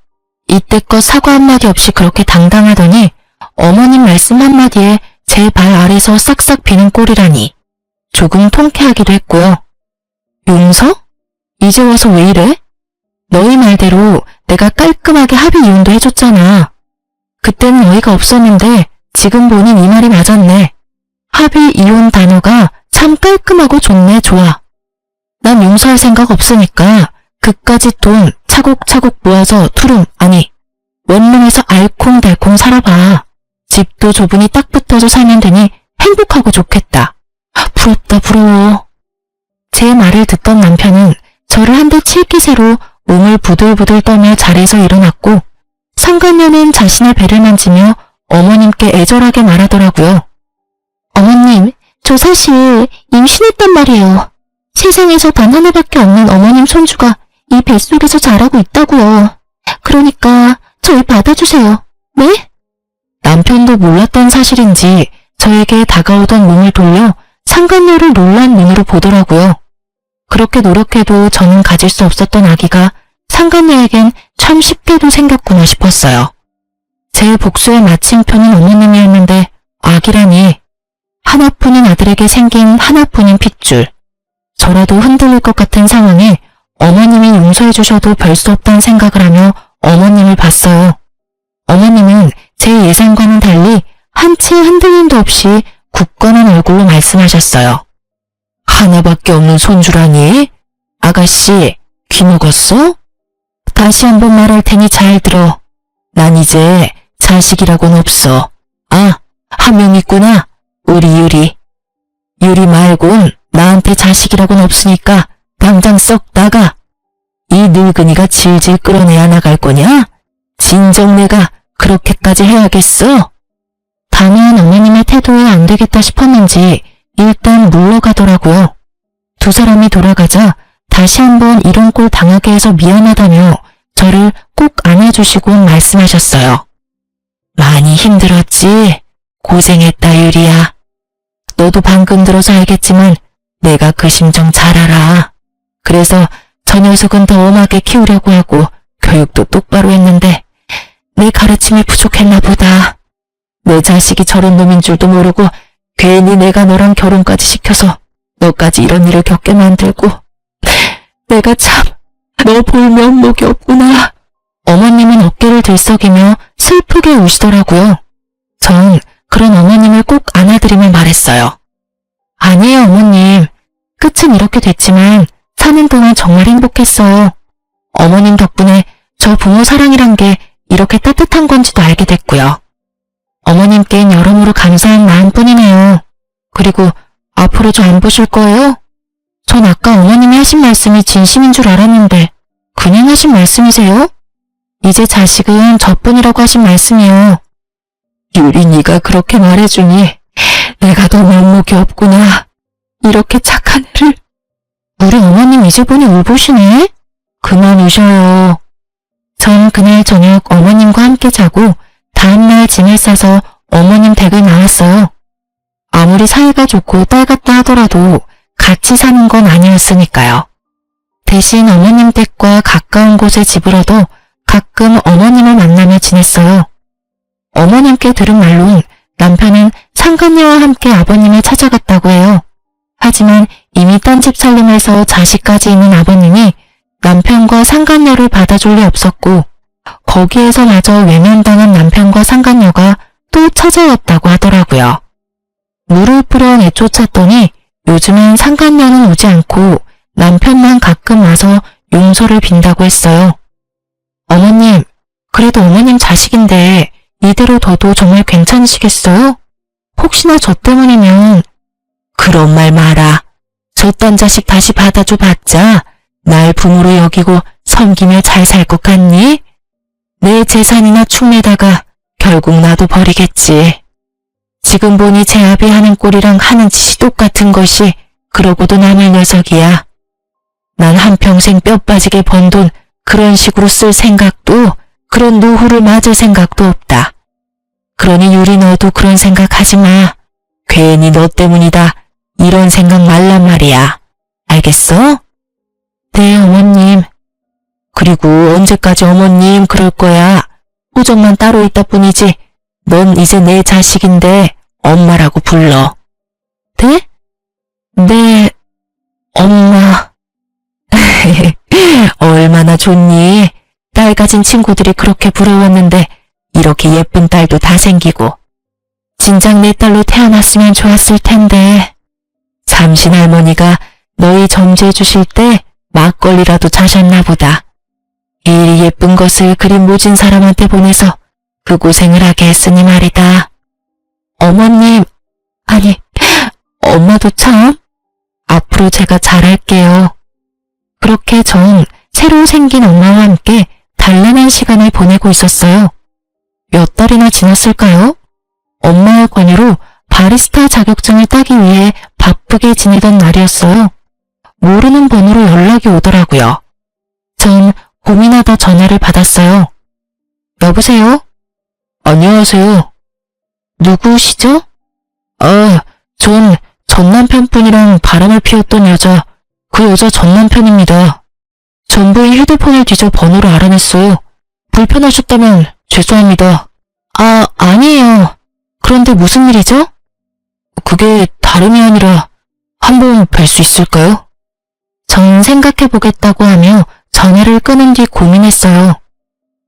이때껏 사과 한마디 없이 그렇게 당당하더니 어머님 말씀 한마디에 제 발 아래서 싹싹 비는 꼴이라니 조금 통쾌하기도 했고요. 용서? 이제 와서 왜 이래? 너희 말대로 내가 깔끔하게 합의 이혼도 해줬잖아. 그때는 어이가 없었는데 지금 보니 네 말이 맞았네. 합의 이혼 단어가 참 깔끔하고 좋네. 좋아. 난 용서할 생각 없으니까 그까짓 돈 차곡차곡 모아서 투룸 아니 원룸에서 알콩달콩 살아봐. 집도 좁으니 딱 붙어서 살면 되니 행복하고 좋겠다. 부럽다 부러워. 제 말을 듣던 남편은 저를 한 대 칠 기세로 몸을 부들부들 떨며 자리에서 일어났고 상간녀는 자신의 배를 만지며 어머님께 애절하게 말하더라고요. 어머님, 저 사실 임신했단 말이에요. 세상에서 단 하나밖에 없는 어머님 손주가 이 뱃속에서 자라고 있다고요. 그러니까 저희 받아주세요. 네? 남편도 몰랐던 사실인지 저에게 다가오던 몸을 돌려 상간녀를 놀란 눈으로 보더라고요. 그렇게 노력해도 저는 가질 수 없었던 아기가 상간녀에겐 참 쉽게도 생겼구나 싶었어요. 제 복수의 마침표는 어머님이었는데 아기라니 하나뿐인 아들에게 생긴 하나뿐인 핏줄. 저라도 흔들릴 것 같은 상황에 어머님이 용서해 주셔도 별 수 없다는 생각을 하며 어머님을 봤어요. 어머님은 제 예상과는 달리 한치 흔들림도 없이 굳건한 얼굴로 말씀하셨어요. 하나밖에 없는 손주라니? 아가씨, 귀 먹었어? 다시 한번 말할 테니 잘 들어. 난 이제 자식이라고는 없어. 아, 한 명 있구나. 우리 유리. 유리 말곤 나한테 자식이라고는 없으니까 당장 썩 나가. 이 늙은이가 질질 끌어내야 나갈 거냐? 진정 내가 그렇게까지 해야겠어? 다만 어머님의 태도에 안 되겠다 싶었는지 일단 물러가더라고요. 두 사람이 돌아가자 다시 한번 이런 꼴 당하게 해서 미안하다며 저를 꼭 안아주시고 말씀하셨어요. 많이 힘들었지? 고생했다 유리야. 너도 방금 들어서 알겠지만 내가 그 심정 잘 알아. 그래서 저 녀석은 더 엄하게 키우려고 하고 교육도 똑바로 했는데 내 가르침이 부족했나 보다. 내 자식이 저런 놈인 줄도 모르고 괜히 내가 너랑 결혼까지 시켜서 너까지 이런 일을 겪게 만들고 내가 참 너 볼 면목이 없구나. 어머님은 어깨를 들썩이며 슬프게 우시더라고요. 전 그런 어머님을 꼭 안아드리며 말했어요. 아니에요 어머님. 끝은 이렇게 됐지만 사는 동안 정말 행복했어요. 어머님 덕분에 저 부모 사랑이란 게 이렇게 따뜻한 건지도 알게 됐고요. 어머님께는 여러모로 감사한 마음뿐이네요. 그리고 앞으로 저 안 보실 거예요? 전 아까 어머님이 하신 말씀이 진심인 줄 알았는데 그냥 하신 말씀이세요? 이제 자식은 저뿐이라고 하신 말씀이요. 유리 네가 그렇게 말해주니 내가 더 면목이 없구나. 이렇게 착한 애를. 우리 어머님 이제 보니 울보시네? 그만 우셔요. 전 그날 저녁 어머님과 함께 자고 다음날 짐을 싸서 어머님 댁을 나왔어요. 아무리 사이가 좋고 딸 같다 하더라도 같이 사는 건 아니었으니까요. 대신 어머님 댁과 가까운 곳에 집을 얻어 가끔 어머님을 만나며 지냈어요. 어머님께 들은 말로는 남편은 상간녀와 함께 아버님을 찾아갔다고 해요. 하지만 이미 딴집 살림에서 자식까지 있는 아버님이 남편과 상간녀를 받아줄 리 없었고 거기에서마저 외면당한 남편과 상간녀가 또 찾아왔다고 하더라고요. 물을 뿌려 내쫓았더니 요즘은 상간녀는 오지 않고 남편만 가끔 와서 용서를 빈다고 했어요. 어머님, 그래도 어머님 자식인데 이대로 둬도 정말 괜찮으시겠어요? 혹시나 저 때문이면. 그런 말 마라. 저딴 자식 다시 받아줘 봤자 날 부모로 여기고 섬기며 잘 살 것 같니? 내 재산이나 축내다가 결국 나도 버리겠지. 지금 보니 제 아비 하는 꼴이랑 하는 짓이 똑같은 것이 그러고도 남을 녀석이야. 난 한평생 뼈 빠지게 번 돈 그런 식으로 쓸 생각도 그런 노후를 맞을 생각도 없다. 그러니 유리 너도 그런 생각 하지 마. 괜히 너 때문이다. 이런 생각 말란 말이야. 알겠어? 네, 어머님. 그리고 언제까지 어머님 그럴 거야. 호적만 따로 있다 뿐이지. 넌 이제 내 자식인데 엄마라고 불러. 네? 네, 엄마. 얼마나 좋니? 딸 가진 친구들이 그렇게 부러웠는데 이렇게 예쁜 딸도 다 생기고. 진작 내 딸로 태어났으면 좋았을 텐데. 잠신 할머니가 너희 점지해 주실 때 막걸리라도 자셨나 보다. 이 예쁜 것을 그리 모진 사람한테 보내서 그 고생을 하게 했으니 말이다. 어머님, 아니, 엄마도 참. 앞으로 제가 잘할게요. 그렇게 전 새로 생긴 엄마와 함께 단란한 시간을 보내고 있었어요. 몇 달이나 지났을까요? 엄마의 권유로 바리스타 자격증을 따기 위해 바쁘게 지내던 날이었어요. 모르는 번호로 연락이 오더라고요. 전 고민하다 전화를 받았어요. 여보세요? 안녕하세요. 누구시죠? 전 전남편분이랑 바람을 피웠던 여자, 그 여자 전남편입니다. 전부인 휴대폰을 뒤져 번호를 알아냈어요. 불편하셨다면 죄송합니다. 아니에요. 그런데 무슨 일이죠? 그게 다름이 아니라 한번 뵐 수 있을까요? 전 생각해보겠다고 하며 전화를 끊은 뒤 고민했어요.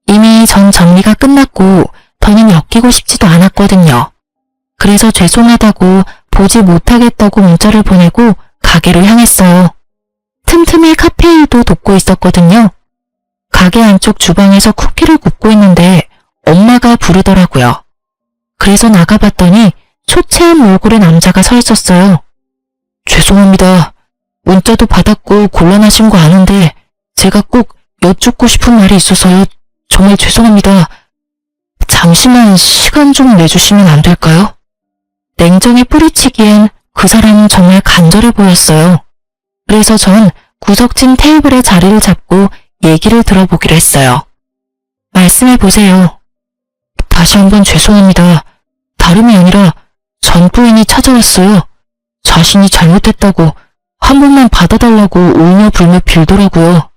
이미 전 정리가 끝났고 더는 엮이고 싶지도 않았거든요. 그래서 죄송하다고 보지 못하겠다고 문자를 보내고 가게로 향했어요. 틈틈이 카페 일도 돕고 있었거든요. 가게 안쪽 주방에서 쿠키를 굽고 있는데 엄마가 부르더라고요. 그래서 나가봤더니 초췌한 얼굴의 남자가 서 있었어요. 죄송합니다. 문자도 받았고 곤란하신 거 아는데 제가 꼭 여쭙고 싶은 말이 있어서요. 정말 죄송합니다. 잠시만 시간 좀 내주시면 안 될까요? 냉정히 뿌리치기엔 그 사람은 정말 간절해 보였어요. 그래서 전 구석진 테이블에 자리를 잡고 얘기를 들어보기로 했어요. 말씀해보세요. 다시 한번 죄송합니다. 다름이 아니라 전 부인이 찾아왔어요. 자신이 잘못했다고 한 번만 받아달라고 울며 불며 빌더라고요.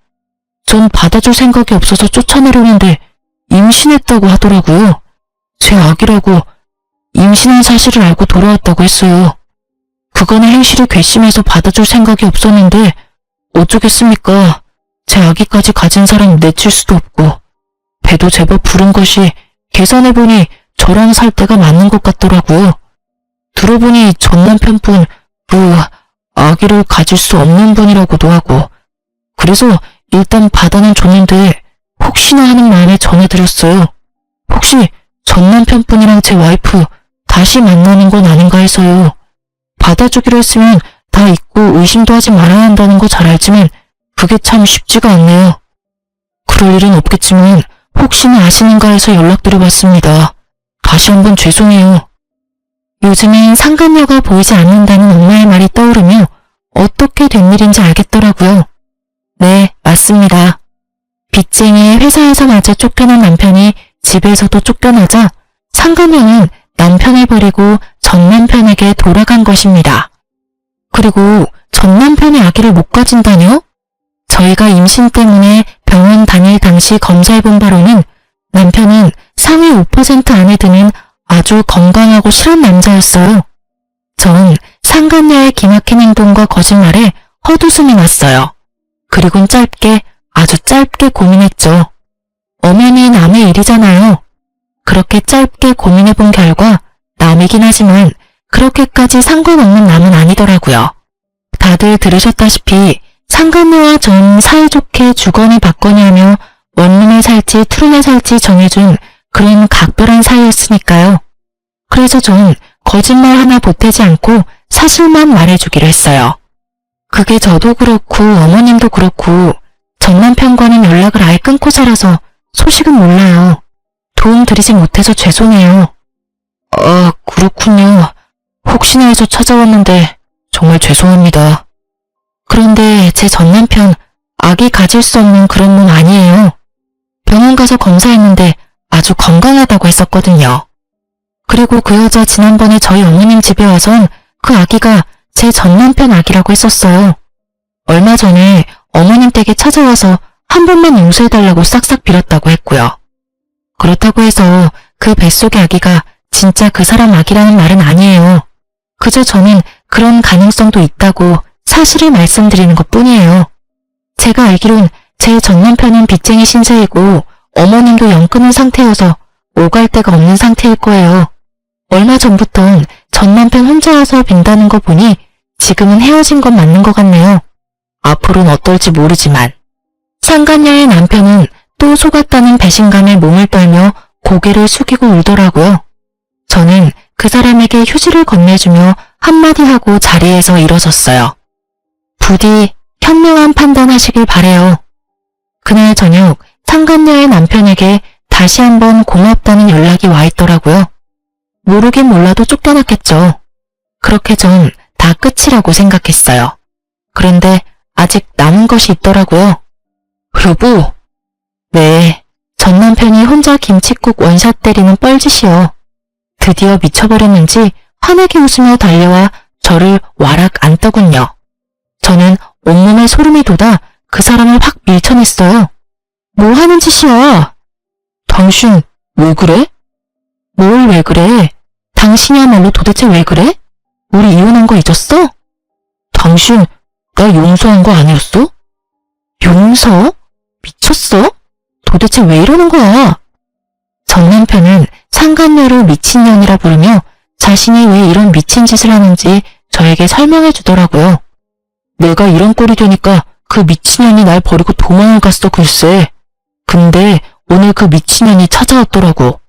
전 받아줄 생각이 없어서 쫓아내려는데 임신했다고 하더라고요. 제 아기라고 임신한 사실을 알고 돌아왔다고 했어요. 그간의 행실을 괘씸해서 받아줄 생각이 없었는데 어쩌겠습니까. 제 아기까지 가진 사람 내칠 수도 없고 배도 제법 부른 것이 계산해보니 저랑 살 때가 맞는 것 같더라고요. 들어보니 전 남편분 아기를 가질 수 없는 분이라고도 하고 그래서 일단 받아는 줬는데 혹시나 하는 마음에 전해드렸어요. 혹시 전 남편분이랑 제 와이프 다시 만나는 건 아닌가 해서요. 받아주기로 했으면 다 잊고 의심도 하지 말아야 한다는 거 잘 알지만 그게 참 쉽지가 않네요. 그럴 일은 없겠지만 혹시나 아시는가 해서 연락드려봤습니다. 다시 한번 죄송해요. 요즘엔 상간녀가 보이지 않는다는 엄마의 말이 떠오르며 어떻게 된 일인지 알겠더라고요. 네, 맞습니다. 빚쟁이 회사에서마저 쫓겨난 남편이 집에서도 쫓겨나자 상간녀는 남편을 버리고 전 남편에게 돌아간 것입니다. 그리고 전 남편의 아기를 못 가진다뇨? 저희가 임신 때문에 병원 다닐 당시 검사해본 바로는 남편은 상위 5% 안에 드는 아주 건강하고 순한 남자였어요. 전 상간녀의 기막힌 행동과 거짓말에 헛웃음이 났어요. 그리곤 아주 짧게 고민했죠. 엄연히 남의 일이잖아요. 그렇게 짧게 고민해본 결과 남이긴 하지만 그렇게까지 상관없는 남은 아니더라고요. 다들 들으셨다시피 상간녀와 전 사이좋게 주거니 받거니 하며 원룸에 살지 투룸에 살지 정해준 그런 각별한 사이였으니까요. 그래서 전 거짓말 하나 보태지 않고 사실만 말해주기로 했어요. 그게 저도 그렇고 어머님도 그렇고 전 남편과는 연락을 아예 끊고 살아서 소식은 몰라요. 도움 드리지 못해서 죄송해요. 그렇군요. 혹시나 해서 찾아왔는데 정말 죄송합니다. 그런데 제 전 남편 아기 가질 수 없는 그런 몸 아니에요. 병원 가서 검사했는데 아주 건강하다고 했었거든요. 그리고 그 여자 지난번에 저희 어머님 집에 와선 그 아기가 제 전 남편 아기라고 했었어요. 얼마 전에 어머님 댁에 찾아와서 한 번만 용서해달라고 싹싹 빌었다고 했고요. 그렇다고 해서 그 뱃속의 아기가 진짜 그 사람 아기라는 말은 아니에요. 그저 저는 그런 가능성도 있다고 사실을 말씀드리는 것뿐이에요. 제가 알기론 제 전 남편은 빚쟁이 신세이고 어머님도 영 끊은 상태여서 오갈 데가 없는 상태일 거예요. 얼마 전부턴 전 남편 혼자 와서 빈다는 거 보니 지금은 헤어진 건 맞는 것 같네요. 앞으로는 어떨지 모르지만. 상간녀의 남편은 또 속았다는 배신감에 몸을 떨며 고개를 숙이고 울더라고요. 저는 그 사람에게 휴지를 건네주며 한마디 하고 자리에서 일어섰어요. 부디 현명한 판단하시길 바래요. 그날 저녁 상간녀의 남편에게 다시 한번 고맙다는 연락이 와 있더라고요. 모르긴 몰라도 쫓겨났겠죠. 그렇게 전 다 끝이라고 생각했어요. 그런데 아직 남은 것이 있더라고요. 여보. 네, 전 남편이 혼자 김칫국 원샷 때리는 뻘짓이요. 드디어 미쳐버렸는지 환하게 웃으며 달려와 저를 와락 안더군요. 저는 온몸에 소름이 돋아 그 사람을 확 밀쳐냈어요. 뭐 하는 짓이야? 당신 왜 그래? 뭘 왜 그래? 당신이야말로 도대체 왜 그래? 우리 이혼한 거 잊었어? 당신 나 용서한 거 아니었어? 용서? 미쳤어? 도대체 왜 이러는 거야? 전 남편은 상간녀를 미친년이라 부르며 자신이 왜 이런 미친 짓을 하는지 저에게 설명해 주더라고요. 내가 이런 꼴이 되니까 그 미친년이 날 버리고 도망을 갔어 글쎄. 근데 오늘 그 미친년이 찾아왔더라고.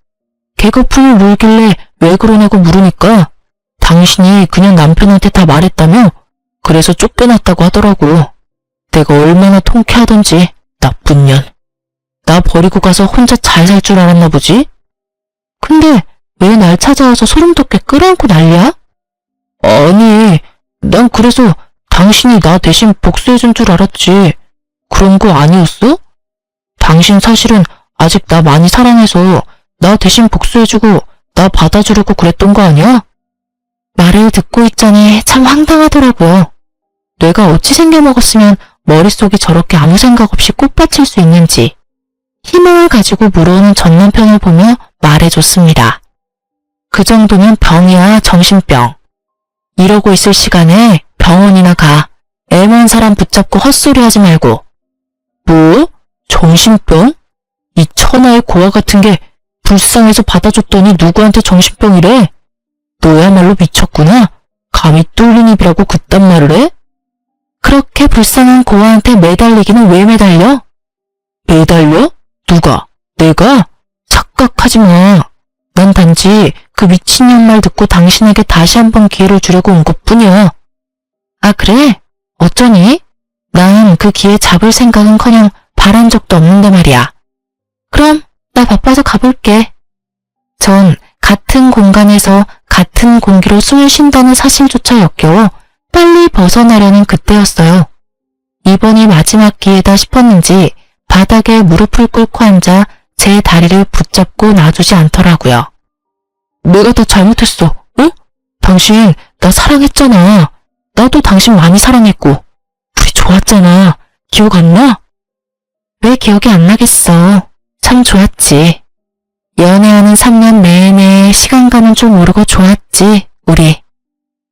개거품을 물길래 왜 그러냐고 물으니까 당신이 그냥 남편한테 다 말했다며 그래서 쫓겨났다고 하더라고. 내가 얼마나 통쾌하던지 나쁜 년. 나 버리고 가서 혼자 잘 살 줄 알았나 보지? 근데 왜 날 찾아와서 소름 돋게 끌어안고 난리야? 아니, 난 그래서 당신이 나 대신 복수해준 줄 알았지. 그런 거 아니었어? 당신 사실은 아직 나 많이 사랑해서 나 대신 복수해주고 나 받아주려고 그랬던 거 아니야? 말을 듣고 있자니 참 황당하더라고요. 뇌가 어찌 생겨먹었으면 머릿속이 저렇게 아무 생각 없이 꽃받칠 수 있는지 희망을 가지고 물어오는 전 남편을 보며 말해줬습니다. 그 정도면 병이야, 정신병. 이러고 있을 시간에 병원이나 가. 애먼 사람 붙잡고 헛소리하지 말고. 뭐? 정신병? 이 천하의 고아 같은 게 불쌍해서 받아줬더니 누구한테 정신병이래? 너야말로 미쳤구나. 감히 뚫린 입이라고 그딴 말을 해? 그렇게 불쌍한 고아한테 매달리기는 왜 매달려? 매달려? 누가? 내가? 착각하지 마. 난 단지 그 미친년 말 듣고 당신에게 다시 한번 기회를 주려고 온 것뿐이야. 아 그래? 어쩌니? 난 그 기회 잡을 생각은커녕 바란 적도 없는데 말이야. 그럼 나 바빠서 가볼게. 전 같은 공간에서 같은 공기로 숨을 쉰다는 사실조차 역겨워 빨리 벗어나려는 그때였어요. 이번이 마지막 기회다 싶었는지 바닥에 무릎을 꿇고 앉아 제 다리를 붙잡고 놔주지 않더라고요. 내가 다 잘못했어, 응? 당신 나 사랑했잖아. 나도 당신 많이 사랑했고 우리 좋았잖아. 기억 안 나? 왜 기억이 안 나겠어. 참 좋았지. 연애하는 3년 내내 시간 가는 줄 모르고 좋았지, 우리.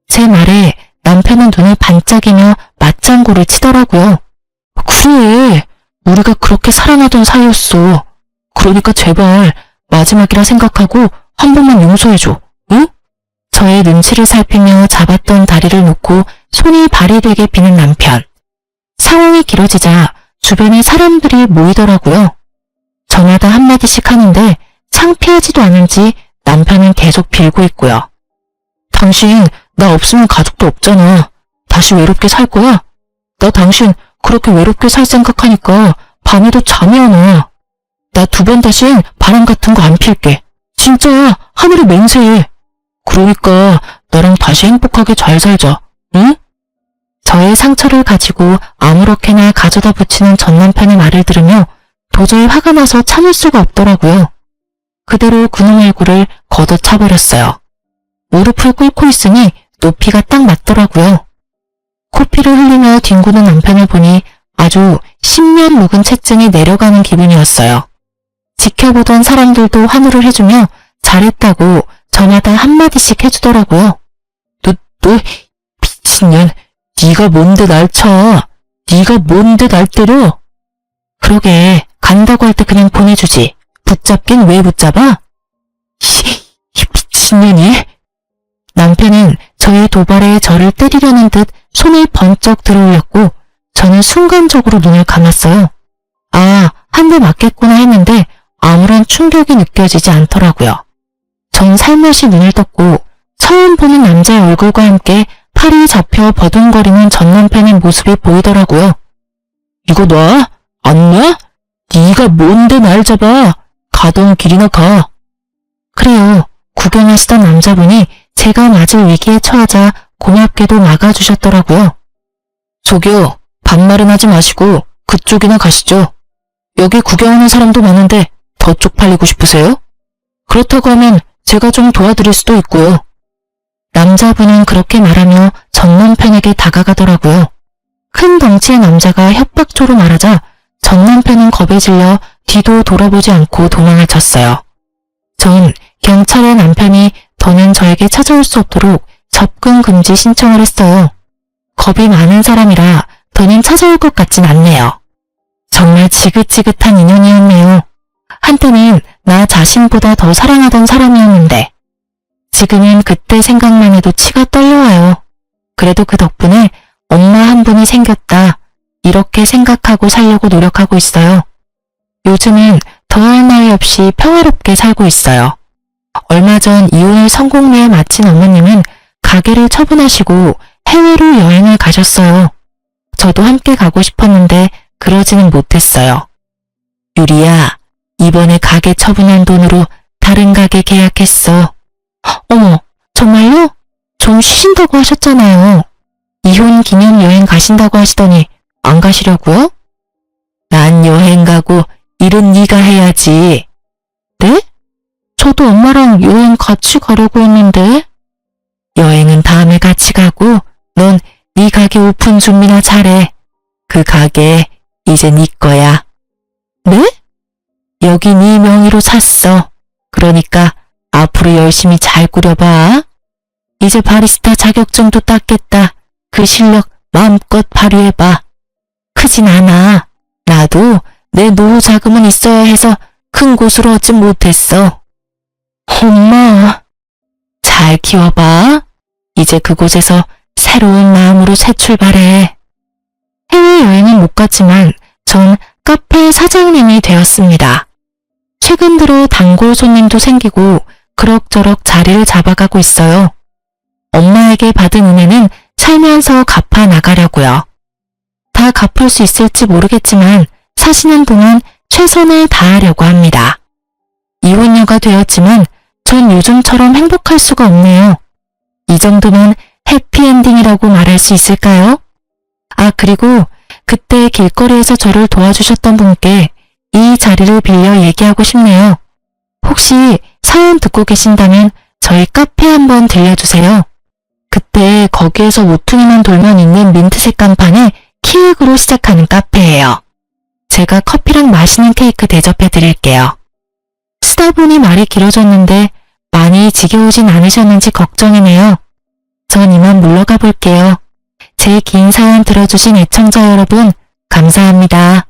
제 말에 남편은 눈을 반짝이며 맞장구를 치더라고요. 그래, 우리가 그렇게 사랑하던 사이였어. 그러니까 제발 마지막이라 생각하고 한 번만 용서해줘, 응? 저의 눈치를 살피며 잡았던 다리를 놓고 손이 발이 되게 비는 남편. 상황이 길어지자 주변에 사람들이 모이더라고요. 저마다 한마디씩 하는데 창피하지도 않은지 남편은 계속 빌고 있고요. 당신 나 없으면 가족도 없잖아. 다시 외롭게 살 거야? 나 당신 그렇게 외롭게 살 생각하니까 밤에도 잠이 안 와. 나 2번 다신 바람 같은 거 안 필게. 진짜야, 하늘이 맹세해. 그러니까 나랑 다시 행복하게 잘 살자, 응? 저의 상처를 가지고 아무렇게나 가져다 붙이는 전 남편의 말을 들으며 도저히 화가 나서 참을 수가 없더라고요. 그대로 그놈 얼굴을 걷어차버렸어요. 무릎을 꿇고 있으니 높이가 딱 맞더라고요. 코피를 흘리며 뒹구는 남편을 보니 아주 10년 묵은 채증이 내려가는 기분이었어요. 지켜보던 사람들도 환호를 해주며 잘했다고 저마다 한마디씩 해주더라고요. 너 미친년, 네가 뭔데 날 쳐? 네가 뭔데 날 때려? 그러게, 간다고 할 때 그냥 보내주지. 붙잡긴 왜 붙잡아? 이 미친년이? 남편은 저의 도발에 저를 때리려는 듯 손을 번쩍 들어올렸고 저는 순간적으로 눈을 감았어요. 아, 한 대 맞겠구나 했는데 아무런 충격이 느껴지지 않더라고요. 전 살며시 눈을 떴고 처음 보는 남자의 얼굴과 함께 팔이 접혀 버둥거리는 전 남편의 모습이 보이더라고요. 이거 놔? 안 놔? 네가 뭔데 날 잡아? 가던 길이나 가. 그래요. 구경하시던 남자분이 제가 맞을 위기에 처하자 고맙게도 막아주셨더라고요. 저기요, 반말은 하지 마시고 그쪽이나 가시죠. 여기 구경하는 사람도 많은데 더 쪽팔리고 싶으세요? 그렇다고 하면 제가 좀 도와드릴 수도 있고요. 남자분은 그렇게 말하며 전 남편에게 다가가더라고요. 큰 덩치의 남자가 협박조로 말하자 전 남편은 겁에 질려 뒤도 돌아보지 않고 도망을 쳤어요. 전 경찰의 남편이 더는 저에게 찾아올 수 없도록 접근 금지 신청을 했어요. 겁이 많은 사람이라 더는 찾아올 것 같진 않네요. 정말 지긋지긋한 인연이었네요. 한때는 나 자신보다 더 사랑하던 사람이었는데 지금은 그때 생각만 해도 치가 떨려와요. 그래도 그 덕분에 엄마 한 분이 생겼다. 이렇게 생각하고 살려고 노력하고 있어요. 요즘은 더할 나위 없이 평화롭게 살고 있어요. 얼마 전 이혼을 성공리에 마친 어머님은 가게를 처분하시고 해외로 여행을 가셨어요. 저도 함께 가고 싶었는데 그러지는 못했어요. 유리야, 이번에 가게 처분한 돈으로 다른 가게 계약했어. 어머, 정말요? 좀 쉬신다고 하셨잖아요. 이혼 기념 여행 가신다고 하시더니 안 가시려고요? 난 여행 가고 일은 네가 해야지. 네? 저도 엄마랑 여행 같이 가려고 했는데. 여행은 다음에 같이 가고 넌 네 가게 오픈 준비나 잘해. 그 가게 이제 네 거야. 네? 여기 네 명의로 샀어. 그러니까 앞으로 열심히 잘 꾸려봐. 이제 바리스타 자격증도 땄겠다. 그 실력 마음껏 발휘해봐. 크진 않아. 나도 내 노후 자금은 있어야 해서 큰 곳으로 얻지 못했어. 엄마, 잘 키워봐. 이제 그곳에서 새로운 마음으로 새 출발해. 해외여행은 못 갔지만 전 카페 사장님이 되었습니다. 최근 들어 단골 손님도 생기고 그럭저럭 자리를 잡아가고 있어요. 엄마에게 받은 은혜는 살면서 갚아 나가려고요. 다 갚을 수 있을지 모르겠지만 사시는 동안 최선을 다하려고 합니다. 이혼녀가 되었지만 전 요즘처럼 행복할 수가 없네요. 이 정도면 해피엔딩이라고 말할 수 있을까요? 아, 그리고 그때 길거리에서 저를 도와주셨던 분께 이 자리를 빌려 얘기하고 싶네요. 혹시 사연 듣고 계신다면 저희 카페 한번 들려주세요. 그때 거기에서 모퉁이만 돌면 있는 민트색 간판에 키읔으로 시작하는 카페예요. 제가 커피랑 맛있는 케이크 대접해 드릴게요. 쓰다 보니 말이 길어졌는데 많이 지겨우진 않으셨는지 걱정이네요. 전 이만 물러가 볼게요. 제 긴 사연 들어주신 애청자 여러분, 감사합니다.